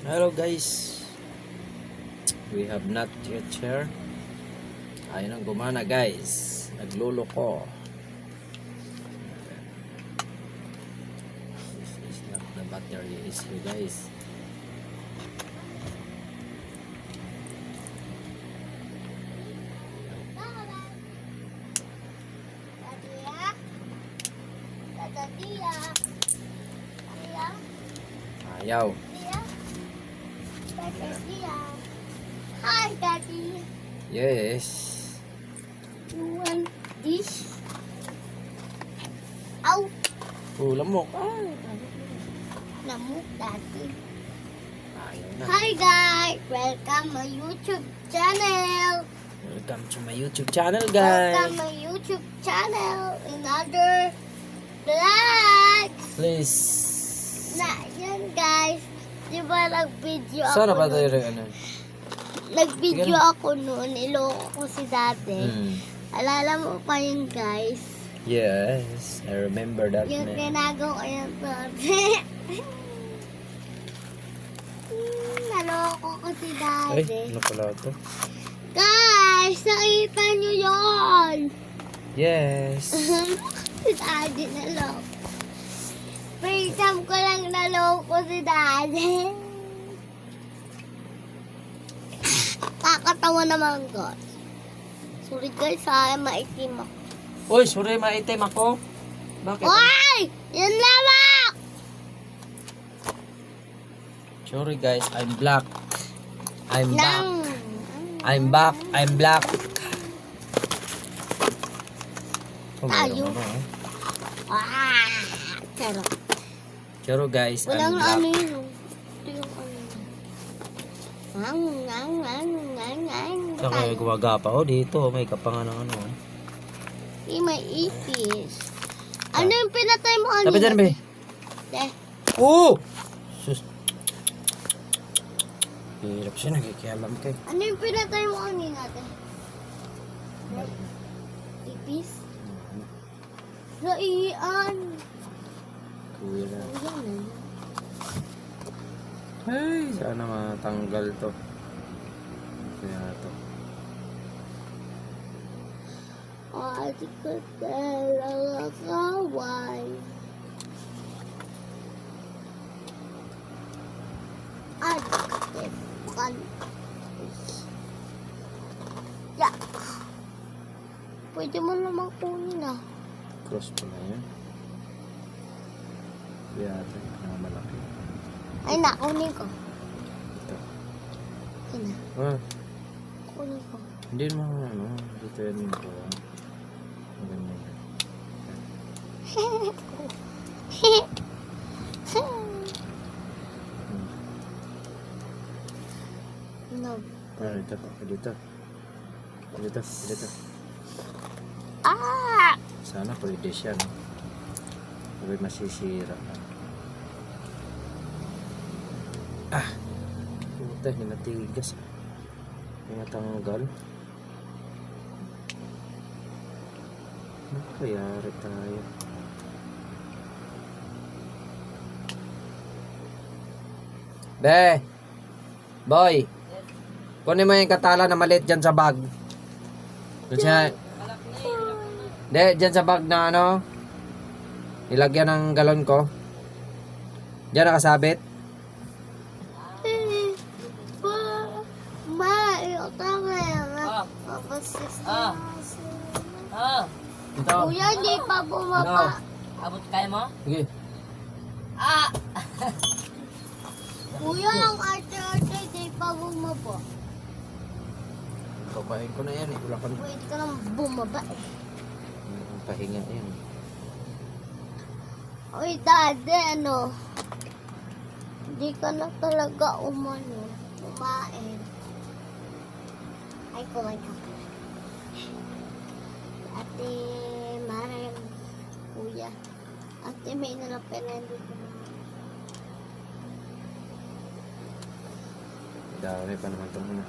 Hello guys, we have not yet share. Ayun ang gumana guys, naglolo ko. This is not the battery issue guys. Ayaw. Hi, Daddy. Yes. You want this? Ow! Lamok. Ay. Lamok, Daddy. Ayaw na. Hi, guys. Welcome my YouTube channel. Welcome to my YouTube channel guys. Welcome my YouTube channel. Another vlogs. Please. Na, yan, guys. Di ba nag-video ako Sana ba tayo noon? ano? Nag-video Sige. ako noon. Niloko ko si Dati. Alala mo pa yun, guys? Yes, I remember that Yung man. tinagaw ko yung Dati. Naloko ko si Ay, Dati. ano pala ito? Guys, nakita nyo yun! Yes. Si Daddy naloko. First time ko lang naloko si Daddy. Kakatawa naman, guys. Sorry guys, maitim ako. Uy, sorry, maitim ako. Bakit? Oy! Yan lamang! Sorry guys, I'm black. I'm back. Nang... I'm back. I'm black. Oh, Tayo. meron ano, Ah! Charot. Pero guys, Walang I'm black. ano yun. Ito yung ano. Saan kayo gumagapa? Oh, dito. May kapangan ng ano. May ipis. Ano yung pinatay mo kanina? Tapos dyan, be. Eh, Oh! Sus. Hirap siya. Nakikialam kay. ano yung pinatay mo kanina? Ipis? Sa iyan. Kuya na. Ayan na. Ay, sana matanggal to. Kaya to. Ate ko talaga kaway. Ate kan. Ya. Pwede mo naman kunin ah. Cross pa na yan. Kaya ito. Malaki. Ay na, kunin ko. Ito. Ay na, Ah, kunin ko. hindi mo ano. Dito yan yung po. Maganda yan. No. Ah, dito. Dito. Dito. Dito. Ah! Sana pwede siya, no? Sabi masisira. Ah! Puta, hinatigas. Hinatanggal. Ano kayari tayo? Be! Boy! Kunin mo yung katala na maliit dyan sa bag. Doon siya. Hindi, dyan sa bag na ano. Nilagyan ng galon ko. Diyan nakasabit. Ma, yung camera. Ito. Kuya, hindi pa bumaba. Abot kaya mo? Sige. Ah! Kuya, ang arte-arte, hindi pa bumaba. Papahin ko na yan eh. Wala ka na. Wait ka lang bumaba eh. Pahinga yan. Uy, Daddy, ano? Hindi ka na talaga kumain. Ay, kumain ka. Ate, Maren, Kuya. Ate, may nalapin na dito. Dami pa naman ito muna.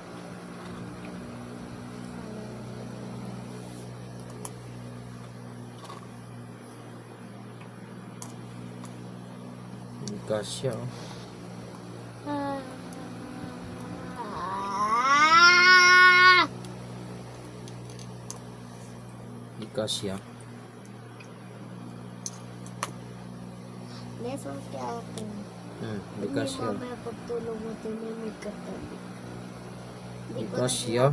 Kasya oh. kasya. Lesson kaya ako. Hindi kasya. Mamaya pagtulog mo, may katabi. Hindi kasya.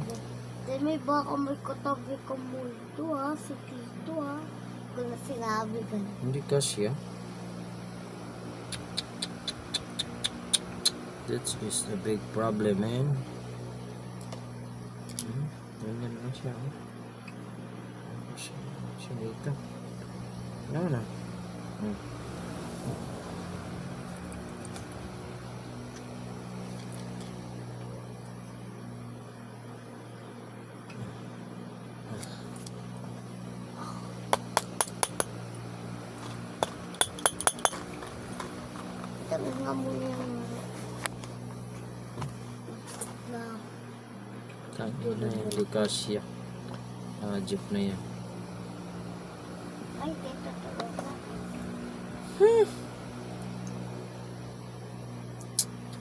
May baka may katabi ka multo ha, si Tito ha. Kung na sinabi ka na. Hindi kasya. That is a big problem, man. Ganyan lang siya. Siya dito. Ano na? Tapos nga muna yung na Kaya na yan, hindi kasya. Jeep na yan. ay tito tulog na.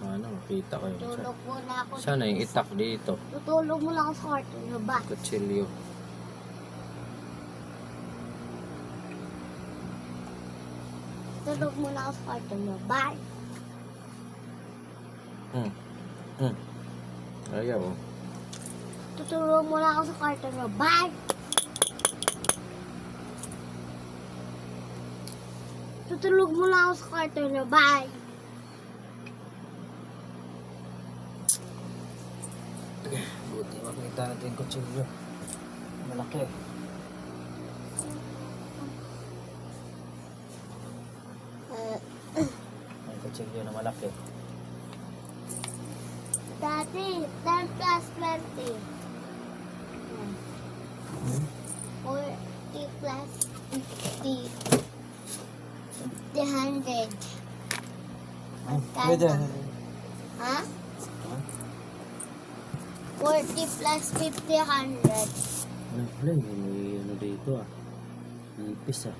Ano, makita ko yun. Tulog muna ako. Sana yung itak dito. Tutulog muna ako sa kwarto niyo ba? Kutsilyo. Tulog muna ako sa kwarto niyo. Bye! Ayaw. Oh. Tutulog muna ako sa kwarto niyo. Bye! Tutulog muna ako sa kwarto niyo. Bye! Buti makita natin yung kutsilyo. Malaki. May kutsilyo na malaki. Dati, 10 plus 20. 40 plus 50. 100. Pwede. Ha? 40 plus 50, 100. Ano pala yun? May ano dito ah. Ipis ah.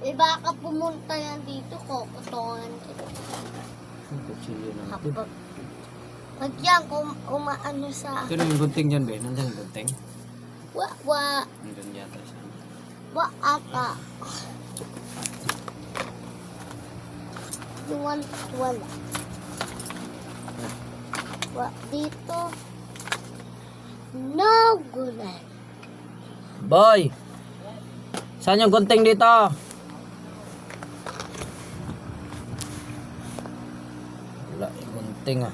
Eh baka pumunta yan dito, kukutungan kita. Ang kutsilyo natin. Kapag pag yan, kumaano sa... Ito na yung gunting dyan, be. Nandiyan yung gunting. Wa, Nandiyan yata siya. ata. Yung wala. Dito. No good. Boy! Saan yung gunting dito? Wala yung gunting ah.